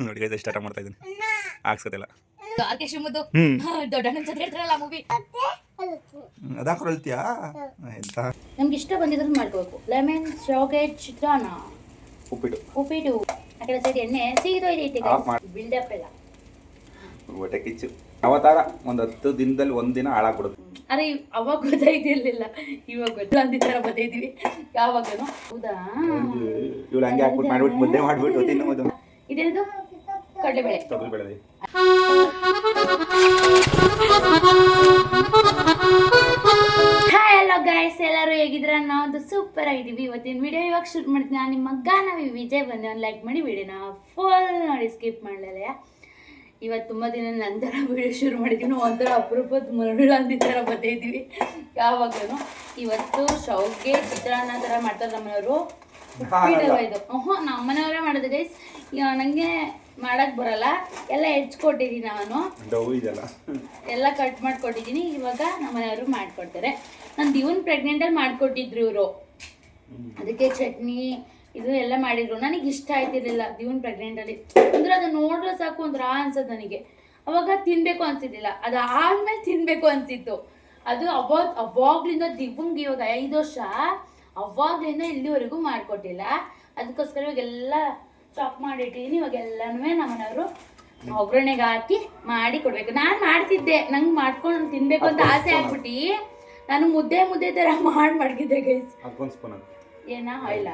ನೋಡಿ guys start ಮಾಡ್ತಾ ಇದ್ದೀನಿ ಆಗ್ಸೋದಿಲ್ಲ ದೊಡ್ಡ ಜೊತೆ ಹೇಳ್ತಾರಲ್ಲ ಮೂವಿ ಅದಾಕೊಳ್ತೀಯಾ ಎಂತ ನಮ್ಗೆ ಇಷ್ಟ ಬಂದಿರೋದು ಮಾಡ್ಕೋಬೇಕು. ಲೆಮನ್ ಶಾವಿಗೆ ಚಿತ್ರಾನ್ನ, ಉಪ್ಪಿಟ್ಟು ಆ ಕಡೆ ಸೈಡ್ ಎಣ್ಣೆ ಸೀದೋಯ್ದೈತೆ ಬಿಲ್ಡಪ್ ಎಲ್ಲ ಹೊಟ್ಟೆ ಕಿಚ್ಚು ಅವತಾರ ಒಂದು 10 ದಿನದಲ್ಲಿ ಒಂದಿನ ಹಾಳಾಗ್ಬಿಡುತ್ತೆ. ಅರೆ ಅವಾಗ ಗೊತ್ತಾಯ್ತಿರ್ಲಿಲ್ಲ, ಇವಾಗ ಗೊತ್ತಾಂದಿ ತರ ಬತ್ತೈತಿವಿ ಯಾವಾಗನು. ಹೌದಾ ಇವ್ಳು ಹಂಗೆ ಹಾಕ್ಬಿಟ್ಟು ಮಾಡ್ಬಿಟ್ಟು ಮುದ್ದೆ ಮಾಡ್ಬಿಟ್ಟು ತಿನ್ನೋದು. ಇದೇನದು ಕಡಲೆಬೇಳೆ. ತೊಗರಿಬೇಳೆ. ಹಾಯ್ ಹಲೋ ಗೈಸ್, ಎಲ್ಲರೂ ಹೇಗಿದ್ರ? ನಾವು ಸೂಪರ್ ಆಗಿದ್ದೀವಿ. ಇವತ್ತಿನ ವಿಡಿಯೋ ಇವಾಗ ಶೂಟ್ ಮಾಡ್ತೀನಿ. ನಾನು ನಿಮ್ಮ ಗಾನವಿ ವಿಜಯ್ ಬಂದೆ. ಒಂದು ಲೈಕ್ ಮಾಡಿ ವಿಡಿಯೋನ ಫುಲ್ ನೋಡಿ, ಸ್ಕಿಪ್ ಮಾಡಲಿಲ್ಲ. ಇವತ್ತು ತುಂಬ ದಿನ ನಂತರ ವಿಡಿಯೋ ಶುರು ಮಾಡಿದ್ದೀವಿ. ಒಂಥರ ಅಪರೂಪದ ಮರಳಂದಿ ಥರ ಬರ್ತಾಯಿದ್ದೀವಿ ಯಾವಾಗಲೂ. ಇವತ್ತು ಶಾವಿಗೆ ಚಿತ್ರಾನ್ನ ಥರ ಮಾಡ್ತಾರೆ ನಮ್ಮನೆಯವರು. ಇದು ನಮ್ಮನೆಯವರೇ ಮಾಡೋದು ಗೈಸ್. ನನಗೆ ಮಾಡಕ್ಕೆ ಬರಲ್ಲ, ಎಲ್ಲ ಹೆಚ್ಕೊಟ್ಟಿದ್ದೀನಿ ನಾನು, ಎಲ್ಲ ಕಟ್ ಮಾಡಿಕೊಟ್ಟಿದ್ದೀನಿ. ಇವಾಗ ನಮ್ಮನೆಯವರು ಮಾಡಿಕೊಡ್ತಾರೆ. ನಾನು ದಿವನ್ ಪ್ರೆಗ್ನೆಂಟಲ್ಲಿ ಮಾಡಿಕೊಟ್ಟಿದ್ರು ಇವರು. ಅದಕ್ಕೆ ಚಟ್ನಿ ಇದು ಎಲ್ಲ ಮಾಡಿದ್ರು. ನನಗೆ ಇಷ್ಟ ಆಯ್ತಿರ್ಲಿಲ್ಲ ದಿವನ್ ಪ್ರೆಗ್ನೆಂಟಲ್ಲಿ. ಅಂದ್ರೆ ಅದು ನೋಡ್ರೆ ಸಾಕು ಒಂಥರ ಅನ್ಸೋದು ನನಗೆ. ಅವಾಗ ತಿನ್ನಬೇಕು ಅನ್ಸಿದ್ದಿಲ್ಲ, ಅದು ಆದ್ಮೇಲೆ ತಿನ್ನಬೇಕು ಅನ್ಸಿತ್ತು. ಅದು ಅವಾಗ್ಲಿಂದ ದಿವಂಗೆ ಇವಾಗ 5 ವರ್ಷ, ಅವಾಗ್ಲಿಂದ ಇಲ್ಲಿವರೆಗೂ ಮಾಡಿಕೊಟ್ಟಿಲ್ಲ. ಅದಕ್ಕೋಸ್ಕರ ಇವಾಗೆಲ್ಲ ಚಾಪ್ ಮಾಡಿಟ್ಟಿದ್ದೀನಿ. ಇವಾಗ ಎಲ್ಲನೂ ನಮ್ಮನೆಯವರು ಒಗ್ಗರಣೆಗೆ ಹಾಕಿ ಮಾಡಿ ಕೊಡ್ಬೇಕು. ನಾನು ಮಾಡ್ತಿದ್ದೆ, ನಂಗೆ ಮಾಡ್ಕೊಂಡು ತಿನ್ಬೇಕು ಅಂತ ಆಸೆ ಆಗ್ಬಿಟ್ಟು ನಾನು ಮುದ್ದೆ ಥರ ಮಡಗಿದ್ದೆ ಗೈಸ್. ಏನ ಆಯಿಲ್ಲ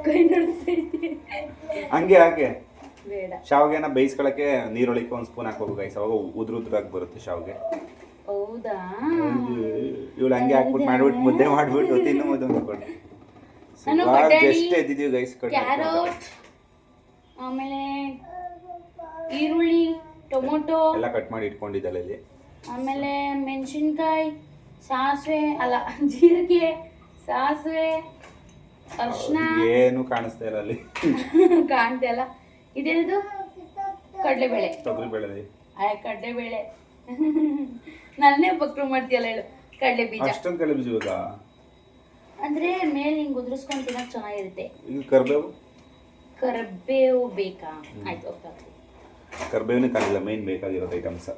ಕೈ ನೋಡ್ತೈತಿ ಹಂಗೆ ಹಾಕಿ. ಬೇಡ, ಶಾವಿಗೆನ ಬೇಯಿಸ್ಕೊಳಕ್ಕೆ ನೀರೊಳಕ್ಕೆ 1 ಸ್ಪೂನ್ ಹಾಕೋಬೇಕು ಗೈಸ್. ಅವಾಗ ಉದ್ರಾಗಿ ಬರುತ್ತೆ ಶಾವಿಗೆ. ಹೌದಾ? ಇವಳು ಹಂಗೆ ಹಾಕ್ಬಿಟ್ಟು ಮಾಡ್ಬಿಟ್ಟು ಮುದ್ದೆ ಮಾಡ್ಬಿಟ್ಟು ತಿನ್ನೋದು ಅನ್ಕೊಂಡು ಜಸ್ಟ್ ಎದ್ದಿದ್ದೀವಿ ಗೈಸ್. ಕ್ಯಾರೆಟ್, ಆಮೇಲೆ ಈರುಳ್ಳಿ, ಟೊಮೊಟೊ ಎಲ್ಲ ಕಟ್ ಮಾಡಿ ಇಟ್ಕೊಂಡಿದ್ದಲ್ಲ ಇಲ್ಲಿ. ಆಮೇಲೆ ಮೆಣಸಿನ್ಕಾಯಿ, ಸಾಸಿವೆ ಅಲ್ಲ ಜೀರಿಗೆ, ಸಾಸಿವೆ, ಅರ್ಶಿನ. ಏನು ಕಾಣಿಸ್ತಾ ಇಲ್ಲ ಅಲ್ಲಿ. ಕಾಣ್ತಾ ಇಲ್ಲ. ಇದೇನಿದು? ಕಡಲೆಬೇಳೆ. ತೊಗರಿಬೇಳೆ. ಕಡಲೆಬೇಳೆ ನನ್ನೇ ಬಕ್ರು ಮಾಡ್ತೀಯಲ್ಲ ಹೇಳು. ಕಡಲೆ ಬೀಜ. ಅಷ್ಟೊಂದು ಕಡಲೆ ಬೀಜ ಇವಾಗ ಅಂದ್ರೆ ಮೇಲೆ ಹಿಂಗ್ ಉದುರಿಸ್ಕೊಂಡು ತಿನ್ನಕ್ ಚೆನ್ನಾಗಿರುತ್ತೆ. ಈಗ ಕರ್ಬೇವು ಬೇಕಾ? ಆಯ್ತು, ಹೋಗ್ತಾ ಕರ್ಬೇವನೇ ಕಾಣಿಲ್ಲ. ಮೇನ್ ಬೇಕಾಗಿರೋದು ಐಟಮ್ಸ್.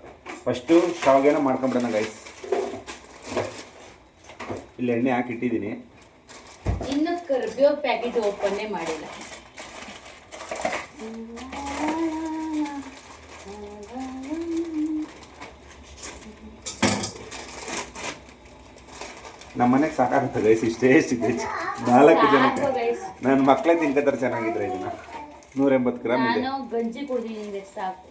ಫಸ್ಟು ಶಾವಿಗೆನ ಮಾಡ್ಕೊಂಬಿಡೋಣ ಗೈಸ್. ಇಲ್ಲಿ ಎಣ್ಣೆ ಹಾಕಿ ಇಟ್ಟಿದ್ದೀನಿ. ಇನ್ನು ಕರ್ಬೇವು ಪ್ಯಾಕೆಟ್ ಓಪನ್ನೇ ಮಾಡಿಲ್ಲ. ನಮ್ಮ ಮನೆಗೆ ಸಾಕಾಗುತ್ತೆ ಗೈಸ್. ಇಷ್ಟೇ 4 ಜನಕ್ಕೆ. ನನ್ನ ಮಕ್ಕಳೇ ತಿನ್ಕೋತಾರೆ ಚೆನ್ನಾಗಿದ್ರೆ. ಇದನ್ನ 180 ಗ್ರಾಮ್ ಇದೆ. ನಾನು ಗಂಜಿ ಕುಡಿದೀನಿ ಸಾಕು.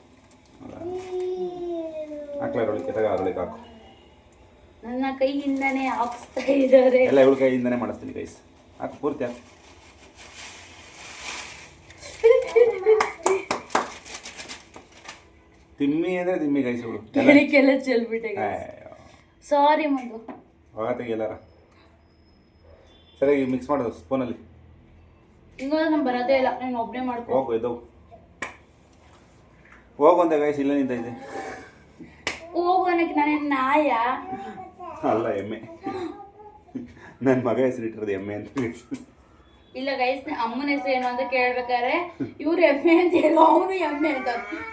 ಹಾಕ್ಲಾರೊಳಗೆ ಹಾಕು. ನನ್ನ ಕೈಯಿಂದನೇ ಹಾಕ್ಸ್ತಾ ಇದ್ದಾರೆ. ಎಲ್ಲ ಇವಳ ಕೈಯಿಂದನೇ ಮಾಡಿಸ್ತೀನಿ ಗೈಸ್. ಹಾಕು ಪೂರ್ತಿ ಹಾಕು. ತಿಮ್ಮಿ ಅಂದ್ರೆ ತಿಮ್ಮಿ ಗೈಸ್. ಇವಳು ಕೆಲ ಚೆಲ್ಬಿಟ್ಟೆ. ಸಾರಿ ಮಗು. ಹೋಗತ್ತೆಗೆ ಎಲ್ಲಾರ ಸರಿಯಾಗಿ ಮಿಕ್ಸ್ ಮಾಡೋದು ಸ್ಪೂನಲ್ಲಿ. ಹಿಂಗ ನಮ್ಗೆ ಬರೋದೇ ಇಲ್ಲ, ನಾನು ಒಬ್ಬನೇ ಮಾಡ್ಕೊ. ಹೋಗು ಎದ್ದವು ಹೋಗು ಅಂತ ಗೈಸ್. ಇಲ್ಲ ನಿಂತೈತೆ. ಹೋಗು ಅನ್ನಕ್ಕೆ ನಾನೇನು ನಾಯ ಅಲ್ಲ, ಎಮ್ಮೆ. ನನ್ನ ಮಗ ಹೆಸರು ಇಟ್ಟಿರೋದು ಎಮ್ಮೆ ಅಂತ. ಇಲ್ಲ ಗೈಸ್, ಅಮ್ಮನ ಹೆಸರು ಏನು ಅಂತ ಕೇಳ್ಬೇಕಾದ್ರೆ ಇವ್ರು ಎಮ್ಮೆ ಅಂತ ಹೇಳೋ, ಅವನು ಎಮ್ಮೆ ಅಂತ.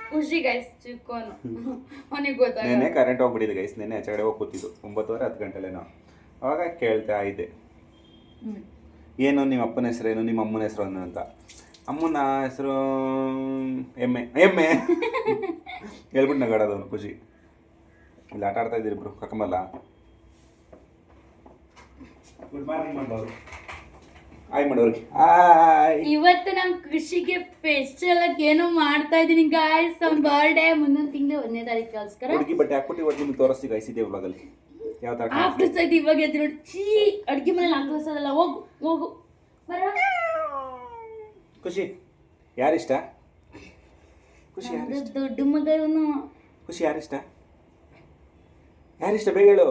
ಖುಷಿ ಗೈಸ್, ಚಿಕ್ಕೋನು ಅವನಿಗೆ ಗೊತ್ತಾಗ. ನೆನ್ನೆ ಕರೆಂಟ್ ಹೋಗ್ಬಿಟ್ಟಿದೆ ಗೈಸ್. ನೆನ್ನೆ ಆಚೆಗಡೆ ಹೋಗಿ ಕೂತಿದ್ದು 9:10 ಗಂಟೆಲೇನೋ. ಅವಾಗ ಕೇಳ್ತಾ ಇದ್ದೆ, ಏನು ನಿಮ್ಮ ಅಪ್ಪನ ಹೆಸರೇನು, ನಿಮ್ಮ ಅಮ್ಮನ ಹೆಸರು ಅನ್ನು ಅಂತ. ಅಮ್ಮನ ಹೆಸರು ಎಮ್ಮೆ ಹೇಳ್ಬಿಟ್ಟು ನಗಾಡೋದು ಅವನು ಖುಷಿ. ಇಲ್ಲಿ ಆಟ ಆಡ್ತಾ ಇದ್ದೀರಿ ಇಬ್ರು ಕಕ್ಕಂಬಲ್ಲ. ಗುಡ್ ಮಾರ್ನಿಂಗ್ ಮಾಡೋರು. ಆಯ್ ಮಾಡೋರಿಗೆ ಇವತ್ತು ನಮ್ಮ ಕೃಷಿಗೆ ಸ್ಪೆಷಲ್ ಆಗಿ ಏನೋ ಮಾಡ್ತಾ ಇದ್ದೀನಿ ಗಾಯ್ಸ್. ನಮ್ಮ ಬರ್ಡೇ ಮುಂದಿನ ತಿಂಗಳು 1ನೇ ತಾರೀಕಿಗೋಸ್ಕರ. ಹುಡುಗಿ ಬಟ್ಟೆ ಹಾಕ್ಬಿಟ್ಟು ಇವತ್ತು ನಿಮ್ಗೆ ತೋರಿಸ್ತೀವಿ ಗೈಸ್ ಇದೇ ವ್ಲಾಗಲ್ಲಿ ಯಾವ ಥರ ಆಗ್ಲಿಸ್ತಾ ಇದ್ದು. ಇವಾಗ ಎದ್ದು ನೋಡಿ, ಚೀ ಅಡುಗೆ ಮನೇಲಿ ಆಗ್ಲಿಸೋದಲ್ಲ. ಹೋಗು ಬರ. ಖುಷಿ ಯಾರಿಷ್ಟ? ಖುಷಿ ಯಾರಿಷ್ಟ? ದೊಡ್ಡ ಮಗ ಇವನು. ಖುಷಿ ಯಾರಿಷ್ಟ? ಬೇಗ ಹೇಳು.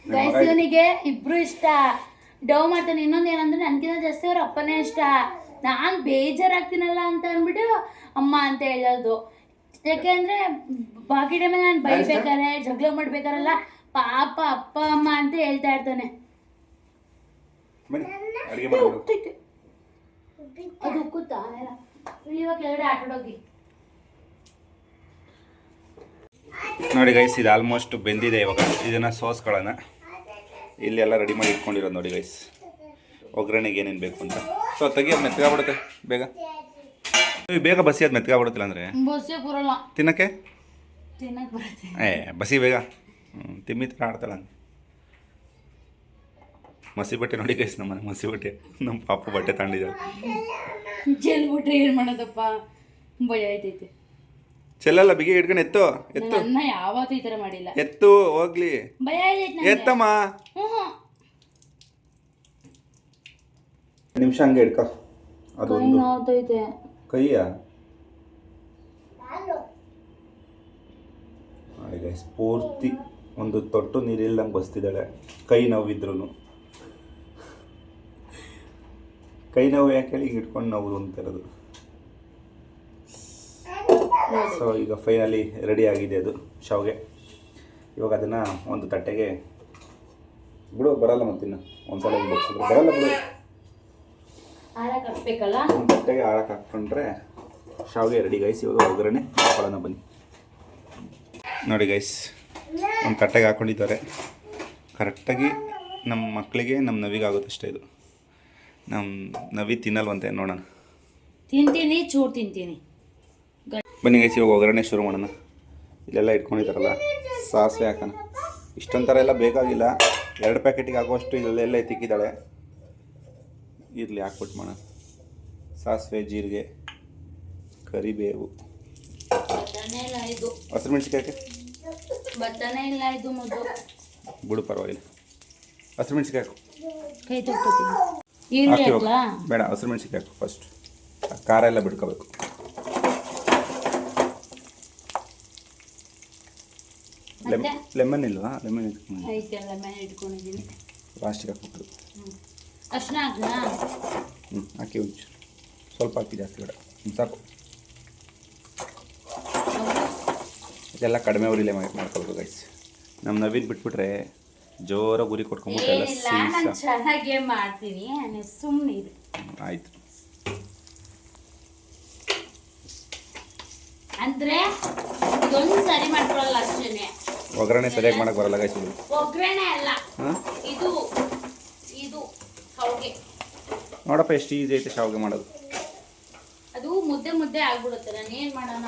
ಗೈಸ್, ಇವನಿಗೆ ಇಬ್ರು ಇಷ್ಟ. ಡವ್ ಮಾಡ್ತಾನೆ. ಇನ್ನೊಂದು ಏನಂದ್ರೆ ನನ್ಕಿಂತ ಜಾಸ್ತಿ ಅವ್ರ ಅಪ್ಪನೇ ಇಷ್ಟ. ನಾನು ಬೇಜಾರಾಗ್ತೀನಲ್ಲ ಅಂತ ಅಂದ್ಬಿಟ್ಟು ಅಮ್ಮ ಅಂತ ಹೇಳೋದು. ಯಾಕೆಂದ್ರೆ ಬಾಕಿ ಟೈಮಲ್ಲಿ ನಾನು ಬೈಬೇಕಾರೆ ಜಗಳ ಮಾಡ್ಬೇಕಾರಲ್ಲ ಪಾಪ ಅಪ್ಪ ಅಮ್ಮ ಅಂತ ಹೇಳ್ತಾ ಇರ್ತಾನೆ. ಬನ್ನಿ ಅಡುಗೆ ಮಾಡೋದು. ಅದು ಉಕ್ಕುತ್ತಾ ಇವಾಗ ಕೆಳಗಡೆ ಆಟಾಡೋಗಿ. ನೋಡಿ ಗೈಸ್, ಇದು ಆಲ್ಮೋಸ್ಟ್ ಬೆಂದಿದೆ. ಇವಾಗ ಇದನ್ನು ಸೋಸ್ಕೊಳ್ಳೋಣ. ಇಲ್ಲಿ ಎಲ್ಲ ರೆಡಿ ಮಾಡಿ ಇಟ್ಕೊಂಡಿರೋದು ನೋಡಿ ಗೈಸ್, ಒಗ್ಗರಣೆಗೆ ಏನೇನು ಬೇಕು ಅಂತ. ಸೊ ತೆಗಿಯೋದು ಮೆತ್ಕಾಗ್ಬಿಡುತ್ತೆ ಬೇಗ, ಬೇಗ ಬಸಿ ಅದು ಮೆತ್ಕಾಗ್ಬಿಡುತ್ತಿಲ್ಲ ಅಂದರೆ ಬಸ್ಸೇ ಬರಲ್ಲ ತಿನ್ನಕ್ಕೆ ಬರುತ್ತೆ. ಬಸಿ ಬೇಗ. ತಿಮ್ಮಿ ಥರ ಆಡ್ತಾಳ. ಮಸಿ ಬಟ್ಟೆ ನೋಡಿ ಗೈಸ್, ನಮ್ಮನೆ ಮಸಿ ಬಟ್ಟೆ, ನಮ್ಮ ಪಾಪು ಬಟ್ಟೆ ತಗೊಂಡಿದ್ದಾರೆ. ಚೆಲ್ಬಿಟ್ರೆ ಏನು ಮಾಡೋದಪ್ಪ, ಭಯ ಆಯ್ತೈತೆ. ಚೆಲ್ಲಲ್ಲ, ಬಿಗಿ ಹಿಡ್ಕೊಂಡು ಎತ್ತು ನನ್ನ ಯಾವತ್ತೂ ಈ ಥರ ಮಾಡಿಲ್ಲ. ಎತ್ತು ಹೋಗ್ಲಿ, ಭಯ ಆಯ್ತೈತೆ ಎತ್ತಮ್ಮ. ನಿಮಿಷ ಹಂಗೆ ಹಿಡ್ಕೊ. ಅದೊಂದು ನೋವ್ತೈತೆ ಕೈಯ ನೋಡಿ ಗೈಸ್, ಪೂರ್ತಿ ಒಂದು ತೊಟ್ಟು ನೀರಿಲ್ದಂಗೆ ಬಸ್ತಿದ್ದಾಳೆ. ಕೈ ನೋವಿದ್ರು ಕೈ ನೋವು ಯಾಕೆ ಹೇಳಿ ಹಿಂಗೆ ಇಟ್ಕೊಂಡು ನೋವು ಅಂತಿರೋದು. ಸೊ ಈಗ ಫೈನಲಿ ರೆಡಿ ಆಗಿದೆ ಅದು ಶಾವ್ಗೆ. ಇವಾಗ ಅದನ್ನು ಒಂದು ತಟ್ಟೆಗೆ ಬಿಡು, ಬರಲ್ಲ ಮತ್ತಿನ್ನು ಒಂದ್ಸಲ ಬಗ್ಸಿದ್ರೆ ಬರಲ್ಲ ಬಿಡು. ಹಾಕಬೇಕಲ್ಲ, ಒಂದು ತಟ್ಟೆಗೆ ಆಳಕ್ಕೆ ಹಾಕ್ಕೊಂಡ್ರೆ ಶಾವ್ಗೆ ರೆಡಿ ಗೈಸ್. ಇವಾಗ ಒಗ್ಗರಣೆ ಹಾಕೊಳ್ಳೋಣ ಬನ್ನಿ. ನೋಡಿ ಗೈಸ್, ಒಂದು ತಟ್ಟೆಗೆ ಹಾಕ್ಕೊಂಡಿದ್ದಾರೆ. ಕರೆಕ್ಟಾಗಿ ನಮ್ಮ ಮಕ್ಕಳಿಗೆ ನಮ್ಮ ನವಿಗೆ ಆಗುತ್ತಷ್ಟೇ ಇದು. ನಮ್ಮ ನವಿ ತಿನ್ನಲ್ವಂತೆ, ನೋಡೋಣ. ತಿಂತೀನಿ, ಚೂರು ತಿಂತೀನಿ. ಬನ್ನಿ ಗೈಸ್, ಇವಾಗ ಒಗ್ಗರಣೆ ಶುರು ಮಾಡೋಣ. ಇಲ್ಲೆಲ್ಲ ಇಟ್ಕೊಂಡಿದ್ದಾರಲ್ಲ, ಸಾಸಿವೆ ಹಾಕೋಣ. ಇಷ್ಟೊಂಥರ ಎಲ್ಲ ಬೇಕಾಗಿಲ್ಲ, 2 ಪ್ಯಾಕೆಟಿಗೆ ಹಾಕುವಷ್ಟು ಇಲ್ಲೆಲ್ಲ ತಿಕ್ಕಿದ್ದಾಳೆ. ಇರಲಿ, ಹಾಕ್ಬಿಟ್ಟು ಮಾಡೋಣ. ಸಾಸಿವೆ, ಜೀರಿಗೆ, ಕರಿಬೇವು, ಹಸಿರುಮೆಣ್ಸಿಕಾಯಿ ಬಿಡು, ಪರವಾಗಿಲ್ಲ. ಹಸಿರುಮೆಣ್ಸಿಕಾಯಿ ಹಾಕು. ಕೈ ತೊಗೊತೀನಿ. ಬೇಡ, ಹಸಿರುಮೆಣ್ಸಿಕಾಯಿ ಹಾಕು ಫಸ್ಟ್. ಖಾರ ಎಲ್ಲ ಬಿಡ್ಕೋಬೇಕು. ಲೆಮನ್ ಇಲ್ವಾ? ಲೆಮನ್ ಇಟ್ಕೊಂಡಿದ್ದೀನಿ. ಲಾಸ್ಟಿಗೆ ಹಾಕ್ಬಿಟ್ಟು ಅರ್ಶಿನ ಹಾಕ್ಲಾ? ಹಾಕಿ ಉಚ್ಚು. ಸ್ವಲ್ಪ ಹಾಕಿ, ಜಾಸ್ತಿ ಬೇಡ, ಸಾಕು. ಇದೆಲ್ಲ ಕಡಿಮೆ ಉರಿಲೇ ಮಾಡ್ಕೊಳ್ಬೇಕು ಗೈಸ್. ನಮ್ಮ ನವಿದು ಬಿಟ್ಬಿಟ್ರೆ ಜೋರಾಗಿ ಉರಿ ಕೊಟ್ಕೊಂಡ್ಬಿಟ್ಟು ಎಲ್ಲ ಚೆನ್ನಾಗೇ ಮಾಡ್ತೀನಿ, ಸುಮ್ಮನೆ ಇದು. ಆಯಿತು. ಅಂದ್ರೆ ಇದೊಂದು ಸರಿ ಮಾಡ್ಕೊಳ್ಳಲ್ಲ ಅಷ್ಟೇನೆ. ಒಗ್ಗರಣೆ ಸರಿಯಾಗಿ ಮಾಡಕ್ಕೆ ಬರಲ್ಲ ಗೈಸ್. ಇದು ಒಗ್ಗರಣೆ ಅಲ್ಲ, ಇದು ಇದು ಶಾವ್ಗೆ. ನೋಡಪ್ಪ ಎಷ್ಟು ಈಸಿ ಐತೆ ಶಾವ್ಗೆ ಮಾಡೋದು. ಅದು ಮುದ್ದೆ ಮುದ್ದೆ ಆಗ್ಬಿಡುತ್ತೆ. ನಾನು ಏನು ಮಾಡೋಣ?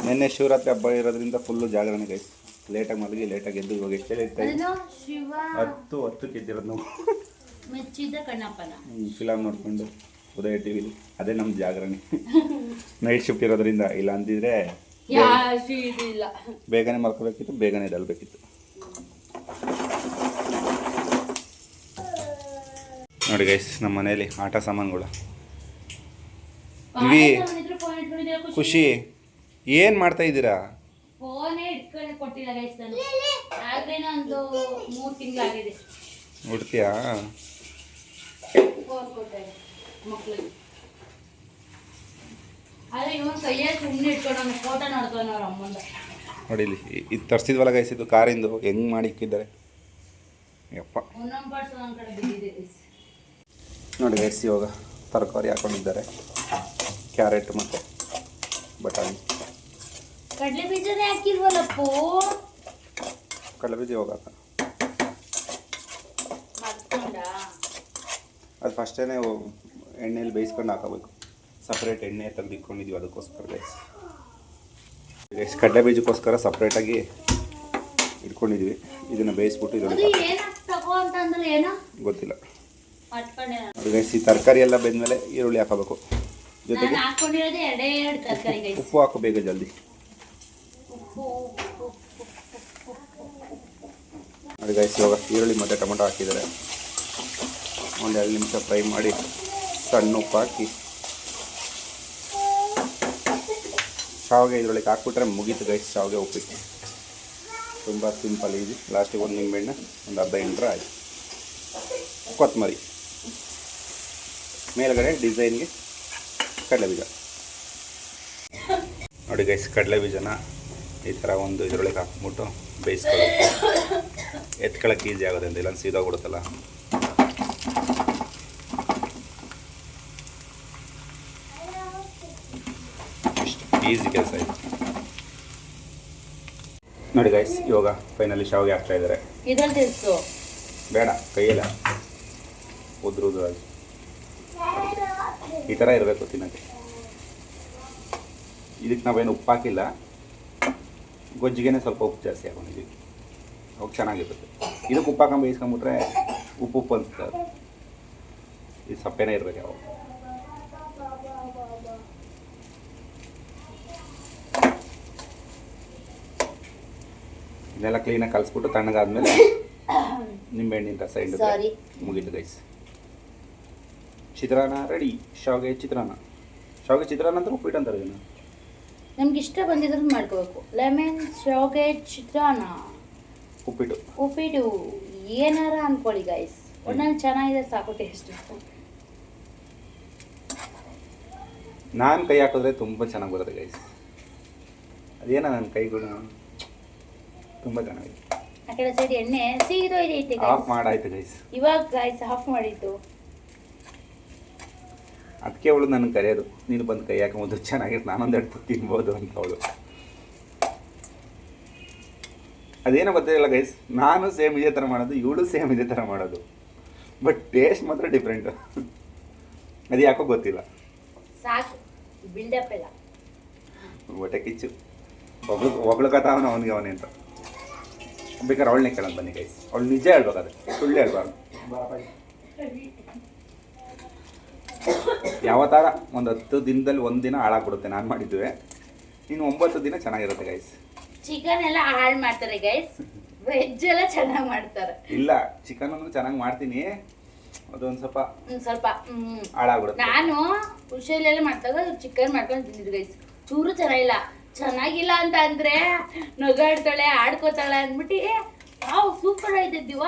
ನಿನ್ನೆ ಶಿವರಾತ್ರಿ ಹಬ್ಬ ಇರೋದ್ರಿಂದ ಫುಲ್ಲು ಜಾಗರಣೆ ಗೈಸ್. ಲೇಟಾಗಿ ಮಲಗಿ ಲೇಟಾಗಿ ಎದ್ದು ಇವಾಗ ಎಷ್ಟೇ ಇರ್ತಾಯಿದೆ? 10 ಎದ್ದಿರೋದು ನಾವು. ಮೆಚ್ಚಿದ ಕಣ್ಣಪ್ಪನ ಫಿಲಮ್ ನೋಡ್ಕೊಂಡು ಉದಯ ಟಿ ವಿಲಿ. ಅದೇ ನಮ್ಮ ಜಾಗರಣೆ. ನೈಟ್ ಶಿಫ್ಟ್ ಇರೋದ್ರಿಂದ, ಇಲ್ಲ ಅಂದಿದ್ರೆ ಬೇಗನೆ ಮಲ್ಕೋಬೇಕಿತ್ತು, ಬೇಗನೆ ಎದ್ದೇಳಬೇಕಿತ್ತು. ನೋಡಿ ಗೈಸ್, ನಮ್ಮ ಮನೇಲಿ ಆಟ ಸಾಮಾನುಗಳು ಇವಿ. ಖುಷಿ, ಏನು ಮಾಡ್ತಾ ಇದ್ದೀರಾ? ಫೋನೇ ಇಟ್ಕೊಂಡು ಕೊಟ್ಟಿಲ್ಲ ಗೈಸ್. ನಾನು ಆಗ್ಲೇನೋ ಒಂದು 3 ತಿಂಗಳಾಗಿದೆ. ಉಡ್ತೀಯಾ? ಫೋನ್ ಕೊಟ್ಟೆ ಮಕ್ಕಳಿಗೆ. ಅದೇ ಇವನು ಕೈಯಲ್ಲಿ ಸುಮ್ಮನೆ ಇಟ್ಕೊಂಡು ಫೋಟೋ ನೋಡ್ತಾನೆ ಅವ್ರ ಅಮ್ಮಂದ. ನೋಡಿ ಇಲ್ಲಿ ಇದು ತರಿಸಿದ್ವಲ್ಲ ಗೈಸ್, ಇದು ಕಾರಿಂದು ಹೆಂಗೆ ಮಾಡಿ ಇಕ್ಕಿದ್ದಾರೆ ಯಪ್ಪ. ಒಂದೊಂದು ಪಾರ್ಟ್ಸ್ ಒಂದು ಕಡೆ ಬಿದ್ದಿದೆ ಗೈಸ್. ನೋಡಿ ಗೈಸ್, ಇವಾಗ ತರಕಾರಿ ಹಾಕೊಂಡಿದ್ದಾರೆ. ಕ್ಯಾರೆಟ್ ಮತ್ತು ಬಟಾಣಿ. ಕಡಲೆ ಬೀಜನೇ ಹಾಕಿಲ್ವಲ್ಲಪ್ಪು. ಕಡಲೆ ಬೀಜ ಇವಾಗ ಹಾಕ. ಅದು ಫಸ್ಟೇ ಎಣ್ಣೆಯಲ್ಲಿ ಬೇಯಿಸ್ಕೊಂಡು ಹಾಕೋಬೇಕು. ಸಪ್ರೇಟ್ ಎಣ್ಣೆ ತೆಗೆದಿಟ್ಕೊಂಡಿದ್ದೀವಿ ಅದಕ್ಕೋಸ್ಕರ ಗೈಸ್. ಗೈಸ್, ಕಡಲೆ ಬೀಜಕ್ಕೋಸ್ಕರ ಸಪ್ರೇಟಾಗಿ ಇಟ್ಕೊಂಡಿದ್ವಿ. ಇದನ್ನು ಬೇಯಿಸ್ಬಿಟ್ಟು ಇದರಲ್ಲಿ ಗೊತ್ತಿಲ್ಲ. ಅದು ಗೈಸ್, ಈ ತರಕಾರಿ ಎಲ್ಲ ಬೆಂದಮೇಲೆ ಈರುಳ್ಳಿ ಹಾಕೋಬೇಕು. ಜೊತೆಗೆ ಉಪ್ಪು ಹಾಕು ಬೇಗ ಜಲ್ದಿ. ನೋಡಿ ಗೈಸ್, ಇವಾಗ ಈರುಳ್ಳಿ ಮತ್ತು ಟೊಮೊಟೊ ಹಾಕಿದ್ದಾರೆ. ಒಂದು 2 ನಿಮಿಷ ಫ್ರೈ ಮಾಡಿ ಸಣ್ಣ ಉಪ್ಪು ಹಾಕಿ ಶಾವಿಗೆ ಇದರೊಳಗೆ ಹಾಕ್ಬಿಟ್ರೆ ಮುಗೀತು ಗೈಸ್. ಶಾವಿಗೆ ಉಪ್ಪಿಟ್ಟು ತುಂಬ ಸಿಂಪಲ್ ಈಸಿ. ಲಾಸ್ಟಿಗೆ ಒಂದು ನಿಂಬೆಹಣ್ಣು, ಒಂದು ಅರ್ಧ ಎಂಟ್ರೆ ಆಯಿತು. ಕೊತ್ತಂಬರಿ ಮೇಲ್ಗಡೆ ಡಿಸೈನ್ಗೆ ಕಡಲೆಬೀಜ. ನೋಡಿ ಗೈಸ್, ಕಡಲೆ ಬೀಜನ ಈ ಥರ ಒಂದು ಇದರೊಳಗೆ ಹಾಕ್ಬಿಟ್ಟು ಬೇಯಿಸ್ಕೊಳ್ಳೋದು. ಎತ್ಕೊಳ್ಳೋಕೆ ಈಸಿ ಆಗೋದು ಅಂತ, ಇಲ್ಲ ಸೀದೋಗ್ಬಿಡುತ್ತಲ್ಲ. ಇಷ್ಟು ಈಸಿ ಕೆಲಸ ಇದು. ನೋಡಿ ಗೈಸ್, ಇವಾಗ ಫೈನಲಿ ಶಾವಿಗೆ ಹಾಕ್ತಾ ಇದ್ದಾರೆ. ಇದ್ರಲ್ಲಿ ತಿಳಿಸು ಬೇಡ, ಕೈಯಲ್ಲ ಉದ್ರುದ್ರಾಗಿ ಈ ಥರ ಇರಬೇಕು ತಿನ್ನೋಕ್ಕೆ. ಇದಕ್ಕೆ ನಾವೇನು ಉಪ್ಪು ಹಾಕಿಲ್ಲ, ಗೊಜ್ಜಿಗೆ ಸ್ವಲ್ಪ ಉಪ್ಪು ಜಾಸ್ತಿ ಹಾಕೊಂಡಿದ್ದೀವಿ, ಅವಾಗ ಚೆನ್ನಾಗಿರುತ್ತೆ. ಇದಕ್ಕೆ ಉಪ್ಪು ಹಾಕೊಂಡು ಬೇಯಿಸ್ಕೊಂಬಿಟ್ರೆ ಉಪ್ಪು ಅನಿಸ್ತದೆ. ಇದು ಸಪ್ಪೆನೇ ಇರಬೇಕು ಯಾವಾಗ. ಇದೆಲ್ಲ ಕ್ಲೀನಾಗಿ ಕಲಿಸ್ಬಿಟ್ಟು ತಣ್ಣಗಾದ್ಮೇಲೆ ನಿಂಬೆಹಣ್ಣಿನ ರಸ ಹಿಂಡಿದ್ರೆ ಮುಗೀತು ಗೈಸ್. ಚಿತ್ರಾನ್ನ ರೆಡಿ. ಶಾವಿಗೆ ಚಿತ್ರಾನ್ನ. ಶಾವಿಗೆ ಚಿತ್ರಾನ್ನ ಅಂತ ಉಪ್ಪಿಟ್ಟು ಅಂತಾರೆ ಇದನ್ನು. ನಮ್ಗೆ ಇಷ್ಟ ಬಂದಿರೋದು ಮಾಡ್ಕೋಬೇಕು. ಲೆಮನ್ ಶಾವಿಗೆ ಚಿತ್ರಾನ್ನ, ಉಪ್ಪಿಟ್ಟು ಏನಾರ ಅನ್ಕೊಳ್ಳಿ ಗೈಸ್, ಒಟ್ನಲ್ಲಿ ಚೆನ್ನಾಗಿದೆ ಸಾಕು. ಟೇಸ್ಟ್ ನಾನು ಕೈ ಹಾಕಿದ್ರೆ ತುಂಬ ಚೆನ್ನಾಗಿ ಬರುತ್ತೆ ಗೈಸ್. ಅದೇನ ನನ್ನ ಕೈಗಳು ತುಂಬ ಚೆನ್ನಾಗಿದೆ. ಆ ಕಡೆ ಸೈಡ್ ಎಣ್ಣೆ ಸೀದೋಯ್ದೈತೆ. ಆಫ್ ಮಾಡಾಯ್ತು ಗೈಸ್. ಇವಾಗ ಗೈಸ್ ಆಫ್ ಮಾಡಿದ್ದು. ಅದಕ್ಕೆ ಅವಳು ನನಗೆ ಕರೆಯೋದು, ನೀನು ಬಂದು ಕೈ ಹಾಕೊಂಬೋದು ಚೆನ್ನಾಗಿತ್ತು, ನಾನೊಂದು ಎಡ್ತು ತಿನ್ಬೋದು ಅಂತ ಅವಳು. ಅದೇನೋ ಗೊತ್ತಿಲ್ಲ ಗೈಸ್, ನಾನು ಸೇಮ್ ಇದೇ ಥರ ಮಾಡೋದು, ಇವಳು ಸೇಮ್ ಇದೇ ಥರ ಮಾಡೋದು, ಬಟ್ ಟೇಸ್ಟ್ ಮಾತ್ರ ಡಿಫ್ರೆಂಟು. ಅದು ಯಾಕೋ ಗೊತ್ತಿಲ್ಲ. ಸಾಕು ಬಿಲ್ಡಪ್ ಎಲ್ಲ ಹೊಟ್ಟೆ ಕಿಚ್ಚು. ಒಗ್ಳಕತ್ತಾವನ ಅವನಿಗೆ ಅವನೇ ಅಂತ. ಬೇಕಾದ್ರೆ ಅವಳನ್ನೇ ಕೇಳೋದು ಬನ್ನಿ ಗೈಸ್. ಅವಳು ನಿಜ ಹೇಳ್ಬೇಕಾದ್ರೆ, ಸುಳ್ಳು ಹೇಳ್ಬಾರ್ದು. ಯಾವತ್ತಾರ ಒಂದು 10 ದಿನದಲ್ಲಿ 1 ದಿನ ಹಾಳಾಗ್ಬಿಡುತ್ತೆ ನಾನು ಮಾಡಿದ್ವಿ. ಇನ್ನು 9 ದಿನ ಚೆನ್ನಾಗಿರುತ್ತೆ ಗೈಸ್. ಚಿಕನ್ ಎಲ್ಲ ಹಾಳು ಮಾಡ್ತಾರೆ ಗೈಸ್, ವೆಜ್ ಎಲ್ಲ ಚೆನ್ನಾಗಿ ಮಾಡ್ತಾರೆ. ಇಲ್ಲ, ಚಿಕನ್ ಅನ್ನು ಚೆನ್ನಾಗಿ ಮಾಡ್ತೀನಿ, ಅದೊಂದು ಸ್ವಲ್ಪ ಹಾಳಾಗ್ಬಿಡುತ್ತೆ. ನಾನು ಹುಷಾರಿಲೆಲ್ಲ ಮಾಡ್ದಾಗ ಚಿಕನ್ ಮಾಡ್ಕೊಂಡು ತಿಂದಿದ್ದು ಗೈಸ್, ಚೂರು ಚೆನ್ನಾಗಿಲ್ಲ ಅಂತ ಅಂದ್ರೆ ನಗಾಡ್ತಾಳೆ, ಆಡ್ಕೋತಾಳೆ ಅಂದ್ಬಿಟ್ಟು ಸೂಪರ್ ಆಯ್ತಿದ್ದೀವ.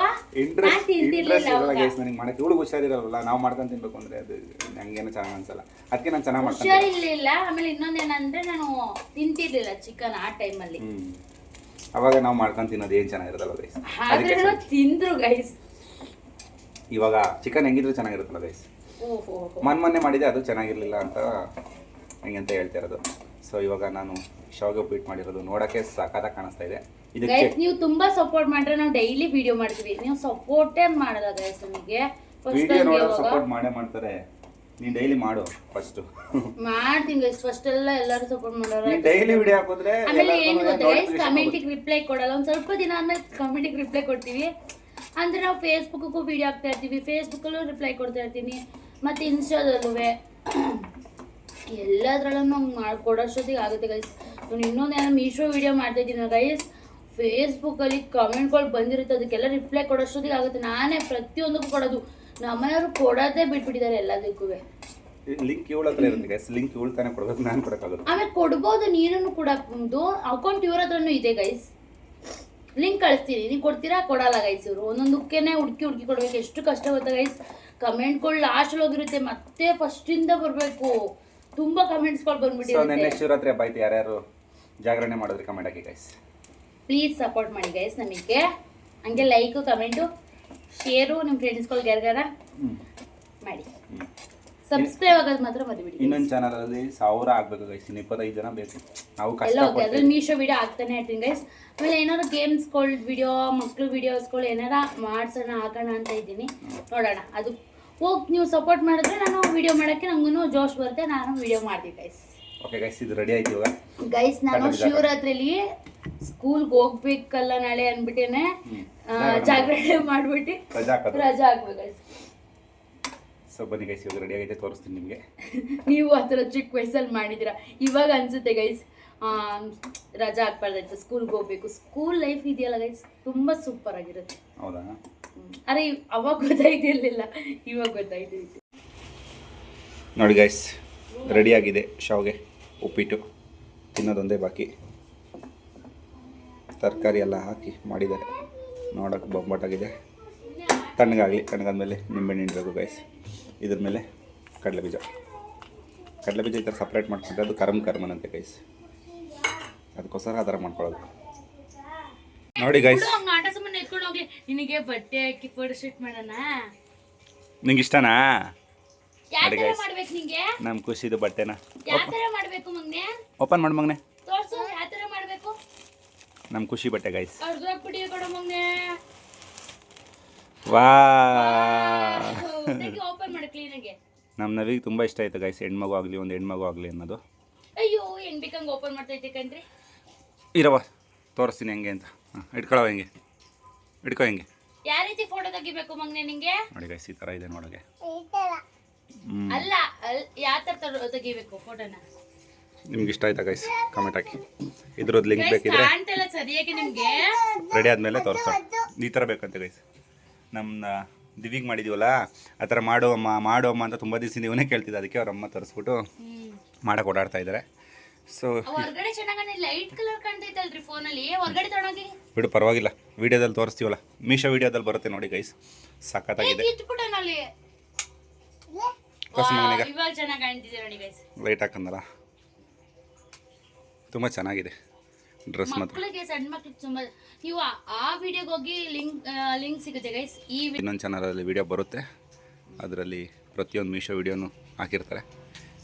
ನನಗೆ ಮಾಡಕ್ಕೆ ಇವಳು ಹುಷಾರಿರಲ್ಲ, ನಾವು ಮಾಡ್ಕೊಂಡು ತಿನ್ಬೇಕು ಅಂದ್ರೆ ಅದು ನಂಗೇನು ಚೆನ್ನಾಗಿ ಅನ್ಸಲ್ಲ. ಅದಕ್ಕೆ ನಾನು ಚೆನ್ನಾಗಿ ಮಾಡ್ತೀನಿ. ಹುಷಾರಿರ್ಲಿಲ್ಲ. ಆಮೇಲೆ ಇನ್ನೊಂದೇನಂದ್ರೆ ನಾನು ತಿಂತಿರ್ಲಿಲ್ಲ ಚಿಕನ್ ಆ ಟೈಮಲ್ಲಿ. ಅವಾಗ ನಾವು ಮಾಡ್ಕೊಂಡು ತಿನ್ನೋದು ಏನು ಚೆನ್ನಾಗಿರತ್ತಲ್ಲ ಗೈಸ್. ಆದ್ರೆ ತಿಂದ್ರು ಗೈಸ್. ಇವಾಗ ಚಿಕನ್ ಹೆಂಗಿದ್ರು ಚೆನ್ನಾಗಿರುತ್ತಲ್ಲ ಗೈಸ್. ಮೊನ್ನೆ ಮಾಡಿದೆ, ಅದು ಚೆನ್ನಾಗಿರ್ಲಿಲ್ಲ ಅಂತ ಹಂಗೆ ಅಂತ ಹೇಳ್ತಾ ಇರೋದು. ಸೊ ಇವಾಗ ನಾನು ಶಾವಿಗೆ ಉಪ್ಪಿಟ್ಟು ಮಾಡಿರೋದು ನೋಡೋಕ್ಕೆ ಸಖತ್ತಾಗಿ ಕಾಣಿಸ್ತಾ ಇದೆ. ಗೈಸ್ ನೀವು ತುಂಬಾ ಸಪೋರ್ಟ್ ಮಾಡ್ರೆ ನಾವು ಡೈಲಿ ವಿಡಿಯೋ ಮಾಡ್ತೀವಿ, ನೀವು ಸಪೋರ್ಟೇ ಮಾಡಲ್ಲ ಗೈಸ್. ನಮಗೆ ವಿಡಿಯೋ ನೋಡೋಕೆ ಸಪೋರ್ಟ್ ಮಾಡ್ತಾರೆ. ನೀನು ಡೈಲಿ ಮಾಡು ಫಸ್ಟ್. ಮಾಡ್ತೀನಿ ಗೈಸ್, ಫಸ್ಟ್ ಎಲ್ಲರೂ ಸಪೋರ್ಟ್ ಮಾಡೋರು. ನೀನು ಡೈಲಿ ವಿಡಿಯೋ ಹಾಕಿದ್ರೆ ಆಮೇಲೆ ಏನು ಗೊತ್ತಾ ಗೈಸ್, ಕಮೆಂಟಿಗೆ ರಿಪ್ಲೈ ಕೊಡಲ್ಲ. ಒಂದು ಸ್ವಲ್ಪ ದಿನ ಆದ್ಮೇಲೆ ಕಮೆಂಟಿಗೆ ರಿಪ್ಲೈ ಕೊಡ್ತೀವಿ. ಅಂದ್ರೆ ನಾವು ಫೇಸ್ಬುಕ್ಗೂ ವಿಡಿಯೋ ಹಾಕ್ತಾ ಇರ್ತೀವಿ, ಫೇಸ್ಬುಕ್ಕಲ್ಲೂ ರಿಪ್ಲೈ ಕೊಡ್ತಾ ಇರ್ತೀನಿ, ಮತ್ತು ಇನ್ಸ್ಟಾದಲ್ಲೂ ಎಲ್ಲದ್ರಲ್ಲೂ ನಾವು ಮಾಡ್ಕೊಡೋಷ್ಟೊತ್ತಿಗೆ ಆಗುತ್ತೆ ಗೈಸ್. ನಾನು ಇನ್ನೊಂದೇನೋ ಮೀಶೋ ವಿಡಿಯೋ ಮಾಡ್ತಾ ಇದ್ದೀನಿ ಗೈಸ್, ಫೇಸ್ಬುಕ್ಕಲ್ಲಿ ಕಮೆಂಟ್ಗಳು ಬಂದಿರುತ್ತೆ, ಅದಕ್ಕೆಲ್ಲ ರಿಪ್ಲೈ ಕೊಡೋಷ್ಟೊತ್ತಿಗೆ ಆಗುತ್ತೆ. ನಾನೇ ಪ್ರತಿಯೊಂದಕ್ಕೂ ಕೊಡೋದು, ನಮ್ಮನೆಯವರು ಕೊಡೋದೇ ಬಿಟ್ಬಿಟ್ಟಿದ್ದಾರೆ ಎಲ್ಲದಕ್ಕೂ. ಲಿಂಕ್ ಇವಳ ಹತ್ರ ಇರುತ್ತೆ ಗೈಸ್, ಲಿಂಕ್ ಇವಳ ತಾನೇ ಕೊಡಬೇಕು, ನಾನು ಕೊಡೋಕ್ಕಾಗುತ್ತೆ. ಆಮೇಲೆ ಕೊಡ್ಬೋದು, ನೀನು ಕೊಡಬಹುದು. ಅಕೌಂಟ್ ಇವ್ರ ಹತ್ರನೂ ಇದೆ ಗೈಸ್, ಲಿಂಕ್ ಕಳಿಸ್ತೀನಿ, ನೀವು ಕೊಡ್ತೀರಾ? ಕೊಡಲ್ಲ ಗೈಸ್. ಇವರು ಒಂದೊಂದಕ್ಕೇನೆ ಹುಡುಕಿ ಕೊಡ್ಬೇಕು, ಎಷ್ಟು ಕಷ್ಟ ಗೊತ್ತಾ ಗೈಸ್. ಕಮೆಂಟ್ಗಳು ಲಾಸ್ಟ್ ಹೋಗಿರುತ್ತೆ, ಮತ್ತೆ ಫಸ್ಟಿಂದ ಬರಬೇಕು. ತುಂಬಾ ಕಮೆಂಟ್ಸ್ಗಳು ಬಂದ್ಬಿಟ್ಟಿರುತ್ತೆ. ನೆಕ್ಸ್ಟ್ ಶಿವರಾತ್ರಿ ಹಬ್ಬ ಐತೆ, ಯಾರ್ಯಾರು ಜಾಗರಣೆ ಮಾಡಿದ್ರೆ comment hockey guys. Please support ಮಾಡಿ ಗೈಸ್ ನಮಗೆ. ಹಂಗೆ ಲೈಕು, ಕಮೆಂಟು, ಶೇರು ನಿಮ್ಮ ಫ್ರೆಂಡ್ಸ್ಗಳಿಗೆ ಯಾರ್ಯಾರ ಮಾಡಿ. ಸಬ್ಸ್ಕ್ರೈಬ್ ಆಗೋದು ಮಾತ್ರ ಮರಿಬಿಡಿ. ಇನ್ನೊಂದು ಚಾನಲಲ್ಲಿ 1000 ಆಗಬೇಕು ಗೈಸ್, 25 ಜನ ಬೇಕು. ನಾವು ಎಲ್ಲ ಓಕೆ, ಅದ್ರಲ್ಲಿ ಮೀಶೋ ವಿಡಿಯೋ ಆಗ್ತಾನೆ ಇರ್ತೀನಿ ಗೈಸ್. ಆಮೇಲೆ ಏನಾದ್ರು ಗೇಮ್ಸ್ಗಳು ವಿಡಿಯೋ, ಮಕ್ಳು ವಿಡಿಯೋಸ್ಗಳು ಏನಾರ ಮಾಡ್ಸೋಣ ಹಾಕೋಣ ಅಂತ ಇದ್ದೀನಿ, ನೋಡೋಣ. ಅದು ಹೋಗಿ ನೀವು ಸಪೋರ್ಟ್ ಮಾಡಿದ್ರೆ ನಾನು ವಿಡಿಯೋ ಮಾಡೋಕ್ಕೆ ನಂಗೂ ಜೋಶ್ ಬರುತ್ತೆ, ನಾನು ವಿಡಿಯೋ ಮಾಡ್ತೀನಿ ಗೈಸ್. ಓಕೆ ಗೈಸ್, ಇದು ರೆಡಿ ಆಯ್ತು ಇವಾಗ ಗೈಸ್. ನಾನು ಶಿವರಾತ್ರಿಲಿ ಸ್ಕೂಲ್ಗೆ ಹೋಗ್ಬೇಕಲ್ಲ ನಾಳೆ ಅಂದ್ಬಿಟ್ಟೇನೆ ಜಾಗರಣೆ ಮಾಡ್ಬಿಟ್ಟು ರಜಾ ಹಾಕ್ಬೇಕು ಗೈಸ್. ಸೊ ಬನ್ನಿ ಗೈಸ್, ಇವಾಗ ರೆಡಿ ಆಗೈತೆ, ತೋರಿಸ್ತೀನಿ ನಿಮಗೆ. ನೀವು ಆ ಥರ ಚಿಕ್ಕ ವಯಸ್ಸಲ್ಲಿ ಮಾಡಿದ್ದೀರಾ, ಇವಾಗ ಅನಿಸುತ್ತೆ ಗೈಸ್ ರಜಾ ಹಾಕ್ಬಾರ್ದಾಯ್ತು, ಸ್ಕೂಲ್ಗೆ ಹೋಗ್ಬೇಕು. ಸ್ಕೂಲ್ ಲೈಫ್ ಇದೆಯಲ್ಲ ಗೈಸ್, ತುಂಬ ಸೂಪರ್ ಆಗಿರುತ್ತೆ. ಹೌದಾ? ಅರೆ ಅವಾಗ ಗೊತ್ತಾಯ್ತಿರ್ಲಿಲ್ಲ, ಇವಾಗ ಗೊತ್ತಾಯ್ತು. ನೋಡಿ ಗೈಸ್, ರೆಡಿಯಾಗಿದೆ ಶಾವಿಗೆ ಉಪ್ಪಿಟ್ಟು, ತಿನ್ನೋದೊಂದೇ ಬಾಕಿ. ತರಕಾರಿ ಎಲ್ಲ ಹಾಕಿ ಮಾಡಿದ್ದಾರೆ, ನೋಡೋಕೆ ಬೊಂಬಾಟಾಗಿದೆ. ತಣ್ಣಗಾದ್ಮೇಲೆ ನಿಂಬೆಹಣ್ಣು ಹಿಂಡಬೇಕು ಗೈಸ್. ಇದ್ರ ಮೇಲೆ ಕಡಲೆಬೀಜ ಈ ಥರ ಸಪ್ರೇಟ್ ಮಾಡ್ಕೊಂಡ್ರೆ ಅದು ಕರ್ಮನಂತೆ ಗೈಸ್. ಅದಕ್ಕೋಸ್ಕರ ಆ ಥರ ಮಾಡ್ಕೊಳ್ಳೋದು. ನೋಡಿ ಗೈಸ್, ಬಿಡು, ಹಂಗ ಆಟ ಸುಮ್ಮನೆ ಎತ್ಕೊಂಡು ಹೋಗ್ಲಿ. ನಿನಗೆ ಬಟ್ಟೆ ಹಾಕಿ ಫೋಟೋ ಶೂಟ್ ಮಾಡೋಣ. ನಿಂಗೆ ಇಷ್ಟನಾ? ಯಾವ ನೋಡಿ ತರ ಗೈಸ್, ಮಾಡ್ಬೇಕು ನಿಂಗೆ? ನಮ್ಮ ಖುಷಿದು ಬಟ್ಟೆನ ಯಾವ ತರ ಮಾಡ್ಬೇಕು ಮಗ್ನೆ? ಓಪನ್ ಮಾಡಿ ಮಗನೆ. ತೋರ್ಸು ಯಾವ ತರ ಮಾಡ್ಬೇಕು. ನಮ್ಮ ಖುಷಿ ಬಟ್ಟೆ ಗೈಸ್. ಅರ್ಧ ಪುಡಿ ಕೊಡು ಮಗ್ನೆ. ವಾ, ಓಪನ್ ಮಾಡಿ ಕ್ಲೀನಾಗೆ. ನಮ್ಮ ನವಿಗೆ ತುಂಬ ಇಷ್ಟ ಆಯ್ತು ಗೈಸ್, ಹೆಣ್ಮಗು ಆಗಲಿ ಒಂದು ಹೆಣ್ಮಗು ಆಗಲಿ ಅನ್ನೋದು. ಅಯ್ಯೋ ಹೆಂಗ್ ಬೇಕಂಗೆ ಓಪನ್ ಮಾಡ್ತೈತೆ ಕಣ್ರಿ. ಇರವ ತೋರಿಸ್ತೀನಿ ಹೆಂಗೆ ಅಂತ. ಇಟ್ಕೊಳ್ಳೋ ಹೆಂಗೆ, ಇಟ್ಕೊ ಹೆಂಗೆ. ಯಾವ ರೀತಿ ಫೋಟೋ ತೆಗಿಬೇಕು ಮಗ್ನೆ ನಿಂಗೆ? ನೋಡಿ ಗೈಸ್, ಈ ಥರ ಇದೆ ನೋಡೋಗೆ. ಅಲ್ಲ ಯಾವ ತರ ತೆಗಿಬೇಕು ಫೋಟೋನ? ನಿಮ್ಗೆ ಇಷ್ಟ ಆಯ್ತಾ ಗೈಸ್? ಕಮೆಂಟ್ ಹಾಕಿ. ಇದ್ರದ್ದು ಲಿಂಕ್ ಬೇಕಿದ್ರೆ ಕಾಣ್ತಲ್ಲ ಸರಿಯಾಗಿ ನಿಮ್ಗೆ. ರೆಡಿ ಆದಮೇಲೆ ತೋರಿಸೋಣ. ಈ ಥರ ಬೇಕಂತೆ ಗೈಸ್. ನಮ್ಮ ದಿವಿಗೆ ಮಾಡಿದ್ದೀವಲ್ಲ ಆ ಥರ ಮಾಡು ಅಮ್ಮ ಅಂತ ತುಂಬ ದಿವಸದಿಂದ ಇವನೇ ಕೇಳ್ತಿದ್ದೆ. ಅದಕ್ಕೆ ಅವ್ರ ಅಮ್ಮ ತರಿಸ್ಬಿಟ್ಟು ಮಾಡಕ್ಕೆ ಓಡಾಡ್ತಾ ಇದ್ದಾರೆ. ಸೊ ಹೊರಗಡೆ ಚೆನ್ನಾಗಿ ಲೈಟ್ ಕಲರ್ ಕಾಣ್ತೈತಲ್ರಿ ಫೋನಲ್ಲಿ. ಹೊರಗಡೆ ತಗೊಂಡೋಗಿ ಬಿಡು, ಪರವಾಗಿಲ್ಲ. ವೀಡಿಯೋದಲ್ಲಿ ತೋರಿಸ್ತೀವಲ್ಲ, ಮೀಶೋ ವೀಡಿಯೋದಲ್ಲಿ ಬರುತ್ತೆ ನೋಡಿ ಗೈಸ್. ಸಖತ್ತಾಗಿದೆ. ಇಟ್ಬಿಟ್ಟನಲ್ಲಿ ಇವಾಗ ಚೆನ್ನಾಗಿ ಕಾಣ್ತಿದೆ ನೋಡಿ ಗೈಸ್. ಲೈಟ್ ಹಾಕಂದಲ್ಲ, ತುಂಬ ಚೆನ್ನಾಗಿದೆ ಡ್ರೆಸ್ ಮಾತ್ರ. ಮಕ್ಕಳಿಗೆ ಸಣ್ಣ ಮಕ್ಕಳಿಗೆ ತುಂಬ. ನೀವು ಆ ವಿಡಿಯೋಗೆ ಹೋಗಿ ಲಿಂಕ್ ಸಿಗುತ್ತೆ ಗೈಸ್. ಈ ಇನ್ನೊಂದು ಚಾನಲಲ್ಲಿ ವೀಡಿಯೋ ಬರುತ್ತೆ, ಅದರಲ್ಲಿ ಪ್ರತಿಯೊಂದು ಮೀಶೋ ವೀಡಿಯೋನು ಹಾಕಿರ್ತಾರೆ.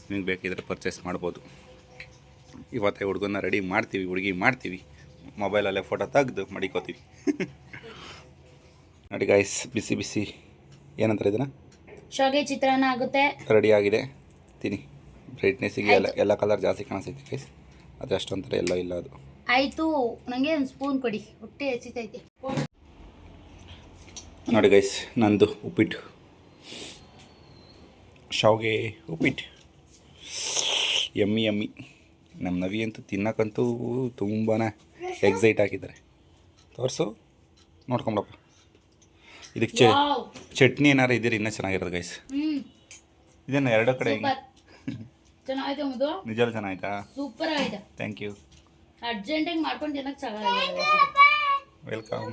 ನಿಮಗೆ ಬೇಕಿದ್ರೆ ಪರ್ಚೇಸ್ ಮಾಡ್ಬೋದು. ಇವತ್ತೇ ಹುಡುಗನ್ನ ರೆಡಿ ಮಾಡ್ತೀವಿ, ಹುಡುಗಿ ಮಾಡ್ತೀವಿ, ಮೊಬೈಲಲ್ಲೇ ಫೋಟೋ ತೆಗೆದು ಮಡಿಕೋತೀವಿ. ನೋಡಿ ಗೈಸ್, ಬಿಸಿ ಬಿಸಿ ಏನಂತಾರೆ ಇದನ್ನು, ಶಾವಿಗೆ ಚಿತ್ರಾನ್ನ ಆಗುತ್ತೆ. ರೆಡಿ ಆಗಿದೆ. ತಿನ್ನಿ. ಬ್ರೈಟ್ನೆಸ್ಸಿಗೆ ಎಲ್ಲ ಕಲರ್ ಜಾಸ್ತಿ ಕಾಣಿಸ್ತೈತೆ ಗೈಸ್, ಅದು ಅಷ್ಟೊಂಥರ ಎಲ್ಲ ಇಲ್ಲ ಅದು. ಆಯಿತು, ನನಗೆ ಒಂದು ಸ್ಪೂನ್ ಕೊಡಿ, ಹೊಟ್ಟೆ ಹಸಿತೈತೆ. ನೋಡಿ ಗೈಸ್, ನಂದು ಉಪ್ಪಿಟ್ಟು, ಶಾವಿಗೆ ಉಪ್ಪಿಟ್ಟು, ಯಮ್ಮಿ. ನಮ್ಮ ನವಿ ಅಂತೂ ತಿನ್ನಕ್ಕಂತೂ ತುಂಬಾ ಎಕ್ಸೈಟ್ ಆಗಿದ್ದಾರೆ. ತೋರಿಸು, ನೋಡ್ಕೊಂಬಿಡಪ್ಪ. ಇದಕ್ಕೆ ಚಟ್ನಿ ಏನಾರು ಇದ್ದೀರಿ ಇನ್ನೂ ಚೆನ್ನಾಗಿರೋದು ಗೈಸ್. ಇದನ್ನು ಎರಡು ಕಡೆ ಚೆನ್ನಾಗಿದೆ ಮುದು. ನಿಜವೂ ಚೆನ್ನಾಯ್ತಾ? ಸೂಪರ್ ಆಗಿದೆ. Thank you. ಅರ್ಜೆಂಟಾಗಿ ಮಾಡ್ಕೊಂಡು ತಿನ್ನಕ್ಕೆ ಚೆನ್ನಾಗಿದೆ. ವೆಲ್ಕಮ್.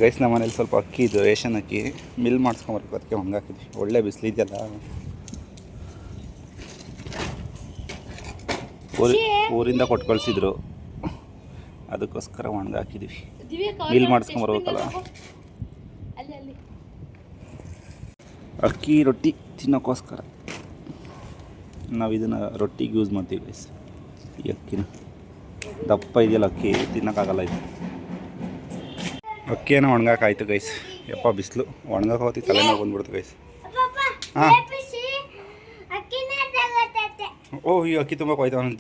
ಗೈಸ್, ನಮ್ಮ ಮನೇಲಿ ಸ್ವಲ್ಪ ಅಕ್ಕಿ ಇದು, ರೇಷನ್ ಅಕ್ಕಿ ಮಿಲ್ ಮಾಡಿಸ್ಕೊಂಬರ್ಬೇಕು, ಅದಕ್ಕೆ ಒಣಗಾಕಿದ್ವಿ. ಒಳ್ಳೆ ಬಿಸಿಲಿದೆಯಲ್ಲ, ಊರಿಂದ ಕೊಟ್ಟು ಕಳಿಸಿದ್ರು, ಅದಕ್ಕೋಸ್ಕರ ಒಣಗಾಕಿದ್ವಿ. ಮಿಲ್ ಮಾಡಿಸ್ಕೊಂಬರ್ಬೇಕಲ್ಲ. ಅಕ್ಕಿ ರೊಟ್ಟಿ ತಿನ್ನೋಕ್ಕೋಸ್ಕರ ನಾವು ಇದನ್ನು ರೊಟ್ಟಿಗೆ ಯೂಸ್ ಮಾಡ್ತೀವಿ ಗೈಸ್. ಈ ಅಕ್ಕಿನ ದಪ್ಪ ಇದೆಯಲ್ಲ ಅಕ್ಕಿ, ತಿನ್ನೋಕ್ಕಾಗಲ್ಲ ಇದು. ಅಕ್ಕಿಯನ್ನು ಒಣಗಾಕಾಯ್ತು ಗೈಸ್. ಯಪ್ಪ ಬಿಸಿಲು, ಒಣಗಾಕ ಹೋಗ್ತಿ ತಲೆನೋವು ಬಂದ್ಬಿಡ್ತು ಗೈಸ್. ಹಾಂ, ಓ ಈ ಅಕ್ಕಿ ತುಂಬ ಹೋಯ್ತು. ಅವನು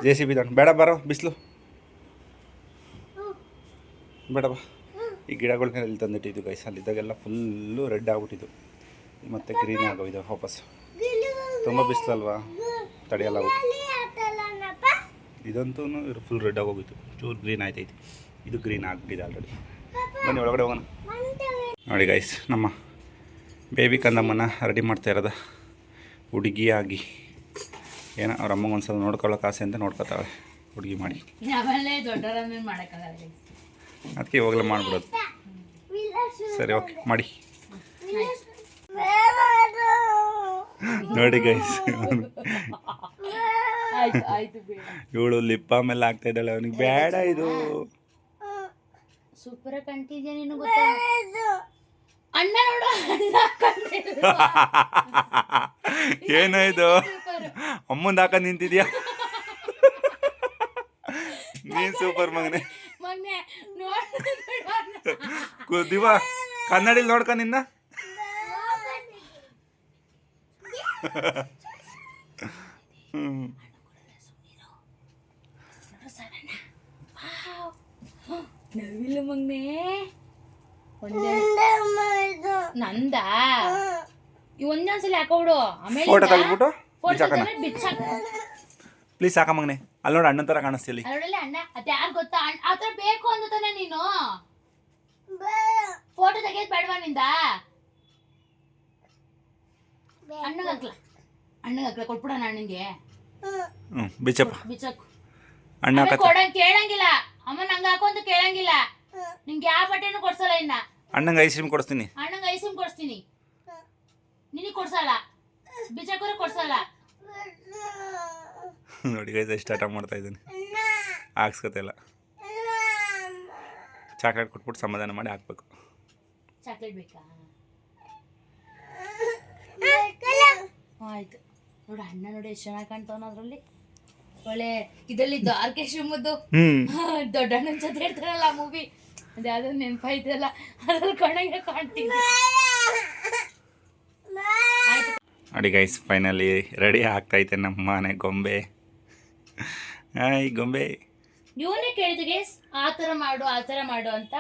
ಜೆ ಸಿ ಬಿ ತಗೊಂಡು. ಬೇಡ ಬರೋ, ಬಿಸಿಲು ಬೇಡ ಬಾ. ಈ ಗಿಡಗಳನ್ನೆಲ್ಲ ಇಲ್ಲಿ ತಂದಿಟ್ಟಿದ್ದು ಗೈಸ್. ಅಲ್ಲಿದ್ದಾಗೆಲ್ಲ ಫುಲ್ಲು ರೆಡ್ ಆಗ್ಬಿಟ್ಟಿದ್ದು, ಮತ್ತು ಗ್ರೀನ್ ಆಗೋಯ್ತು ವಾಪಸ್. ತುಂಬ ಬಿಸಿಲಲ್ವಾ, ತಡೆಯಲ್ಲ. ಇದಂತೂ ಫುಲ್ ರೆಡ್ ಆಗೋಗಿತ್ತು, ಚೂರು ಗ್ರೀನ್ ಆಯ್ತೈತಿ. ಇದು ಗ್ರೀನ್ ಆಗಿಬಿಟ್ಟಿದೆ ಆಲ್ರೆಡಿ. ಬನ್ನಿ ಒಳಗಡೆ ಹೋಗೋಣ. ನೋಡಿ ಗೈಸ್, ನಮ್ಮ ಬೇಬಿ ಕಂದಮ್ಮನ ರೆಡಿ ಮಾಡ್ತಾ ಇರೋದು ಹುಡುಗಿಯಾಗಿ. ಏನೋ ಅವ್ರ ಅಮ್ಮಂಗೆ ಒಂದು ಸಲ ನೋಡ್ಕೊಳ್ಳೋಕೆ ಆಸೆ ಅಂತ ನೋಡ್ಕೊತಾಳೆ ಹುಡುಗಿ ಮಾಡಿ. ಅದಕ್ಕೆ ಇವಾಗಲೇ ಮಾಡಿಬಿಡೋದು. ಸರಿ, ಓಕೆ ಮಾಡಿ. ನೋಡಿ ಗೈಸ್, ಇವಳು ಲಿಪ್ ಬಾಮ್ ಎಲ್ಲ ಆಗ್ತಾ ಇದ್ದಾಳೆ. ಅವನಿಗೆ ಬೇಡ ಇದು. ಸೂಪರ್ ಕಂಟಿದ್ಯಾ ನೀನು, ಗೊತ್ತಾ? ಅಣ್ಣ ನೋಡು, ಏನೋ ಇದು, ಅಮ್ಮಂದು ಹಾಕೊಂಡು ನಿಂತಿದ್ಯಾ ನೀನ್? ಸೂಪರ್ ಮಗನೆ. ದಿವ ಕನ್ನಡಿಲಿ ನೋಡ್ಕ ನಿನ್ನ. ನವಿಲು ಮಗ್ನೆ ನಂದ ಒಂದೊಂದ್ಸಲ ಹಾಕೋಬಿಡು. ಆಮೇಲೆ ಫೋಟೋ ತೆಗೆದ್ಬಿಟ್ಟು ಪ್ಲೀಸ್ ಸಾಕ ಮಗನೆ. ಅಲ್ಲಿ ನೋಡಿ, ಅಣ್ಣನ ಥರ ಕಾಣಿಸ್ತಿಲ್ಲ. ಅಲ್ಲೋಡಲ್ಲ ಅಣ್ಣ, ಅದು ಯಾರು ಗೊತ್ತಾ? ಆ ಥರ ಬೇಕು ಅಂತಾನೆ ನೀನು ಫೋಟೋ ತೆಗೆಯೋದು ಬೇಡವಾ ನಿಂದ? ಅಣ್ಣಗೆ ಕೊಟ್ಬಿಡೋಣ ಅಣ್ಣಂಗೆ. ಬಿಚ್ಚಪ್ಪ, ಬಿಚ್ಚಕ್ಕು. ಅಣ್ಣ ಕೇಳಂಗಿಲ್ಲ ಅಮ್ಮ, ನಂಗೆ ಹಾಕು ಅಂತ ಕೇಳಂಗಿಲ್ಲ. ನಿಂಗೆ ಯಾವ ಬಟ್ಟೆನೂ ಕೊಡ್ಸಲ್ಲ. ಇನ್ನ ಅಣ್ಣಂಗೆ ಐಸ್ ಕ್ರೀಮ್ ಕೊಡಿಸ್ತೀನಿ. ಅಣ್ಣಂಗೆ ಐಸ್ ಕ್ರೀಮ್ ಕೊಡಿಸ್ತೀನಿ, ನಿನಗೆ ಕೊಡ್ಸಲ್ಲ. ಬಿಚ್ಚಕ್ಕೂರೆ ಕೊಡ್ಸಲ್ಲ. ನೋಡಿ ಗೈಸ್ ಎಷ್ಟು ಆಟ ಮಾಡ್ತಾ ಇದ್ದಾನೆ, ಹಾಕ್ಸ್ಕೊತಿಲ್ಲ. ಚಾಕ್ಲೇಟ್ ಕೊಟ್ಬಿಟ್ಟು ಸಮಾಧಾನ ಮಾಡಿ ಹಾಕ್ಬೇಕು. ಚಾಕ್ಲೇಟ್ ಬೇಕಾ? ಆಯ್ತು. ನೋಡಿ ಅಣ್ಣ ನೋಡಿ ಎಷ್ಟು ಚೆನ್ನಾಗಿ ಕಾಣ್ತಾವನ ಅದರಲ್ಲಿ. ಒಳ್ಳೆ ಇದರಲ್ಲಿ ದ್ವಾರಕೆ ಶಿವಮದ್ದು ದೊಡ್ಡ ಅಣ್ಣನ ಜೊತೆ ಇರ್ತಾರಲ್ಲ ಮೂವಿ, ಅದು ಯಾವ್ದು ನೆನಪಾಯ್ತಲ್ಲ, ಅದ್ರಲ್ಲಿ ಕಣ್ಣಗೆ ಕಾಣ್ತೀನಿ. ನೋಡಿ ಗೈಸ್ ಫೈನಲಿ ರೆಡಿ ಆಗ್ತೈತೆ ನಮ್ಮ ಮನೆ ಗೊಂಬೆ. ಹಾಯ್ ಗೊಂಬೆ. ಇವನೇ ಕೇಳಿದ ಗೇಸ್ ಆ ಥರ ಮಾಡು ಅಂತ.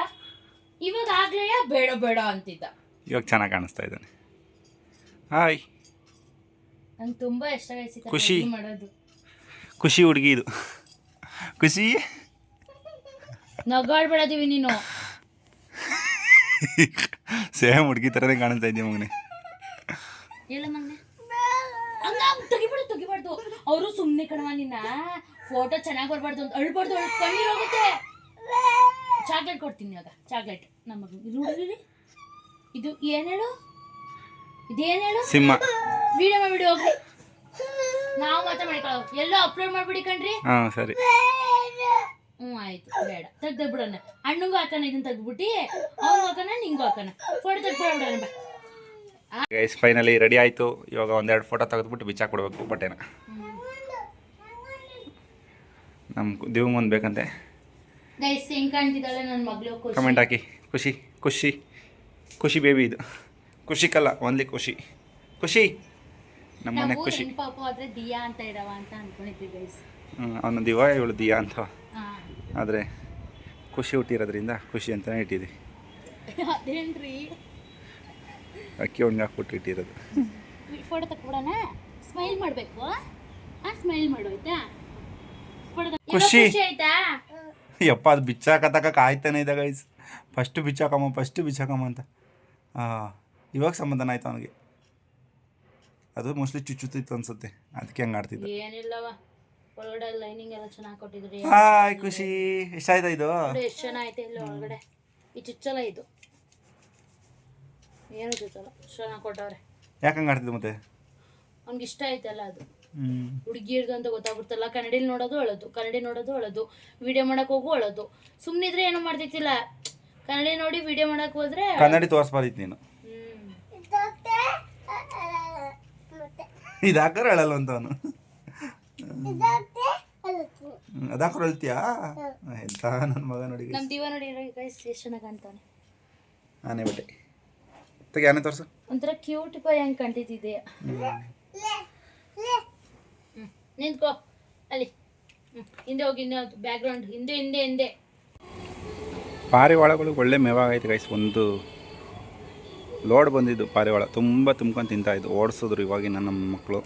ಇವಾಗ ಆಗ್ಲೇ ಬೇಡ ಬೇಡ ಅಂತಿದ್ದ. ಇವಾಗ ಚೆನ್ನಾಗಿ ಕಾಣಿಸ್ತಾ ಇದ್ದಾನೆ. ಹಾಯ್. ನಂಗೆ ತುಂಬಾ ಇಷ್ಟ ಆಯ್ತು ಖುಷಿ ಮಾಡೋದು. ಖುಷಿ ಹುಡುಗಿ ಇದು. ಖುಷಿ ನಗಾಡ್ಬೇಡದೀವಿ ನೀನು. ಸೇಮ್ ಹುಡುಗಿ ಥರನೇ ಕಾಣಿಸ್ತಾ ಇದ್ದೀವಿ ಮಗನೆ. ಇಲ್ಲ ಮಗನೆ ಹಂಗ ತೆಗಿಬಾರ್ದು. ಅವರು ಸುಮ್ಮನೆ ಕಣವ, ನಿನ್ನ ಫೋಟೋ ಚೆನ್ನಾಗಿ ಬರ್ಬಾರ್ದು ಅಂತ ಅಳ್ಬಾರ್ದು, ಕಣ್ಣೀರ್ ಹೋಗುತ್ತೆ. ಚಾಕ್ಲೇಟ್ ಕೊಡ್ತೀನಿ ಇವಾಗ. ಚಾಕ್ಲೇಟ್ ನಮ್ಮ ಮಗನಿಗೆ. ಇದು ಏನ್ ಹೇಳು, ಇದೇನು ಹೇಳು? ಸಿಂಹ. ವಿಡಿಯೋ ಮಾಡ್ಬಿಡಿ ಹೋಗ್ರಿ, ನಾವು ಮಾತ್ರ ಮಾಡಿಕೊಳ್ಳೋ. ಎಲ್ಲೋ ಅಪ್ಲೋಡ್ ಮಾಡ್ಬಿಡಿ ಕಣ್ರಿ. ಹಾಂ ಸರಿ. ಆಯ್ತು, ಬೇಡ ತೆಗ್ದ್ಬಿಡೋಣ. ಅಣ್ಣಂಗೂ ಹಾಕೋಣ, ಇದನ್ನ ತೆಗ್ದ್ಬಿಟ್ಟು ಅವ್ನು ಹಾಕೋಣ, ನಿಂಗೂ ಹಾಕೋಣ. ಫೋಟೋ ತೆಗ್ದ್ಬಿಡೋಣ ಬಾ. ಗೈಸ್ ಫೈನಲಿ ರೆಡಿ ಆಯಿತು. ಇವಾಗ ಒಂದೆರಡು ಫೋಟೋ ತೆಗೆದ್ಬಿಟ್ಟು ಬಿಚ್ಚಾಕ್ಬಿಡ್ಬೇಕು ಬಟ್ಟೆನ. ನಮ್ಮ ದೇವಂಗೆ ಒಂದು ಬೇಕಂತೆ. ಗೈಸ್ ಹೆಂಗ್ ಕಾಣ್ತಿದ್ದಾಳೆ ನನ್ನ ಮಗಳು? ಕಮೆಂಟ್ ಹಾಕಿ. ಖುಷಿ ಬೇಬಿ ಇದು. ಖುಷಿಕಲ್ಲ, ಓನ್ಲಿ ಖುಷಿ ನಮ್ಮನೆ ಖುಷಿ. ಪಾಪ ಆದ್ರೆ ದಿಯಾ ಅಂತ ಇಡವ ಅಂತ ಅನ್ಕೊಂಡಿದ್ವಿ ಗೈಸ್. ಅವನು ದಿವಾ, ಇವಳು ದಿಯಾ ಅಂತ. ಆದರೆ ಖುಷಿ ಹುಟ್ಟಿರೋದ್ರಿಂದ ಖುಷಿ ಅಂತಲೇ ಇಟ್ಟಿದ್ವಿ. ಅದೇನ್ರಿ ಅಕ್ಕಿ ಒಣಗಿ ಹಾಕ್ಬಿಟ್ಟು ಇಟ್ಟಿರೋದು. ಫೋಟೋ ತಕ್ಬಿಡೋಣ. ಸ್ಮೈಲ್ ಮಾಡಬೇಕು. ಸ್ಮೈಲ್ ಮಾಡು ಆಯ್ತಾ? ಖುಷಿ ಆಯ್ತಾ? ಯಪ್ಪ ಅದು ಬಿಚ್ಚಾಕತಕ್ಕ ಆಯ್ತಾನೆ ಇದೆ ಗೈಸ್. ಫಸ್ಟು ಬಿಚ್ಚಾಕಮ್ಮ ಅಂತ. ಇವಾಗ ಸಮಾಧಾನ ಆಯ್ತು ಅವನಿಗೆ. ಅದು ಮೋಸ್ಟ್ಲಿ ಚುಚ್ಚುತ್ತಿತ್ತು ಅನ್ಸುತ್ತೆ, ಅದಕ್ಕೆ ಹಂಗೆ ಆಡ್ತಿದ್ದೆ. ಏನಿಲ್ಲವ, ಒಳಗಡೆ ಲೈನಿಂಗ್ ಎಲ್ಲ ಚೆನ್ನಾಗಿ ಕೊಟ್ಟಿದ್ರಿ. ಹಾಯ್ ಖುಷಿ. ಎಷ್ಟಾಯ್ತಾ ಇದು? ಎಷ್ಟು ಚೆನ್ನಾಗೈತೆ ಇಲ್ಲ ಒಳಗಡೆ. ಈ ಚುಚ್ಚಲ ಇದು ಏನು ಚುಚ್ಚಲ್ಲ, ಚೆನ್ನಾಗಿ ಕೊಟ್ಟವ್ರೆ. ಯಾಕೆ ಹಂಗೆ ಆಡ್ತಿದ್ದು ಮತ್ತೆ? ಅವ್ನಿಗೆ ಇಷ್ಟ ಆಯ್ತಲ್ಲ ಅದು. ಹುಡುಗಿರ್ದು ಅಂತ ಗೊತ್ತಾಗ್ಬಿಡ್ತಲ್ಲ. ಕನ್ನಡಿಲಿ ನೋಡೋದು ಅಳೋದು, ವಿಡಿಯೋ ಮಾಡಕ್ ಹೋಗು ಅಳೋದು. ಸುಮ್ಮನಿದ್ರೆ ಏನೋ ಮಾಡ್ತಿತ್ತಿಲ್ಲ. ಕನ್ನಡಿ ನೋಡಿ ವಿಡಿಯೋ ಮಾಡಕ್ ಹೋದ್ರೆ ಕನ್ನಡಿ ತೋರಿಸ್ಬಾರ್ದಿತ್ತು ನೀನು. ಇದಾಕರ ಅಳಲ್ಲ ಅಂತ ಅವನು. ಅದಾಕರ ಅಳ್ತೀಯಾ? ಎಂತ ನನ್ನ ಮಗ ನೋಡಿ. ನಮ್ಮ ದಿವ ನೋಡಿ ಗೈಸ್ ಎಷ್ಟು ಚೆನ್ನಾಗಿ ಕಾಣ್ತಾನೆ. ಆನೆ ಬಟ್ಟೆ ತೆಗೆ, ಆನೆ ತೋರ್ಸು. ಒಂಥರ ಕ್ಯೂಟ್ ಬಾಯ್ ಹಂಗೆ ಕಾಣ್ತಿದ್ದೆ. ನಿಂತ್ಕೋ ಅಲ್ಲಿ. ಹಿಂದೆ ಹೋಗಿ, ಬ್ಯಾಕ್ ಗ್ರೌಂಡ್ ಹಿಂದೆ. ಪಾರಿವಾಳಗಳು ಒಳ್ಳೆ ಮೇವಾಗೈತೆ ಗೈಸ್. ಒಂದು ಲೋಡ್ ಬಂದಿದ್ದು ಪಾರಿವಾಳ, ತುಂಬ ತುಂಬ್ಕೊಂಡು ತಿಂತಾಯಿದ್ದು. ಓಡಿಸಿದ್ರು ಇವಾಗಿನ ನಮ್ಮ ಮಕ್ಕಳು.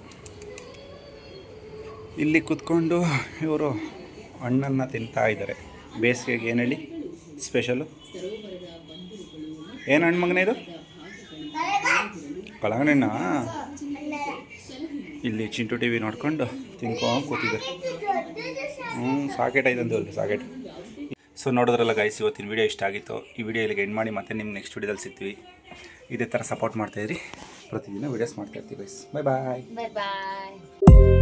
ಇಲ್ಲಿ ಕೂತ್ಕೊಂಡು ಇವರು ಹಣ್ಣನ್ನು ತಿಂತಾ ಇದ್ದಾರೆ. ಬೇಸಿಗೆಗೆ ಏನು ಹೇಳಿ ಸ್ಪೆಷಲು? ಏನು ಹಣ್ಣು ಮಗನೇ ಇದು? ಕಳಗಣ್ಣ. ಇಲ್ಲಿ ಚಿಂಟು ಟಿ ವಿ ನೋಡ್ಕೊಂಡು ತಿನ್ಕೊಂಡು ಕೂತಿದ್ದಾರೆ. ಸಾಕೆಟ್ ಐದಂದು ಅಲ್ಲಿ ಸಾಕೆಟ್. ಸೊ ನೋಡಿದ್ರಲ್ಲ ಗೈಸ್, ಇವತ್ತಿನ ವಿಡಿಯೋ ಇಷ್ಟ ಆಗಿತ್ತು. ಈ ವಿಡಿಯೋ ಇಲ್ಲಿಗೆ ಎಂಡ್ ಮಾಡಿ ಮತ್ತೆ ನಿಮ್ಗೆ ನೆಕ್ಸ್ಟ್ ವಿಡಿಯೋದಲ್ಲಿ ಸಿಗ್ತೀವಿ. ಇದೇ ಥರ ಸಪೋರ್ಟ್ ಮಾಡ್ತಾಯಿದ್ರಿ. ಪ್ರತಿದಿನ ವೀಡಿಯೋಸ್ ಮಾಡ್ತಾಯಿರ್ತೀವಿ ಗೈಸ್. ಬಾಯ್. ಬಾಯ್.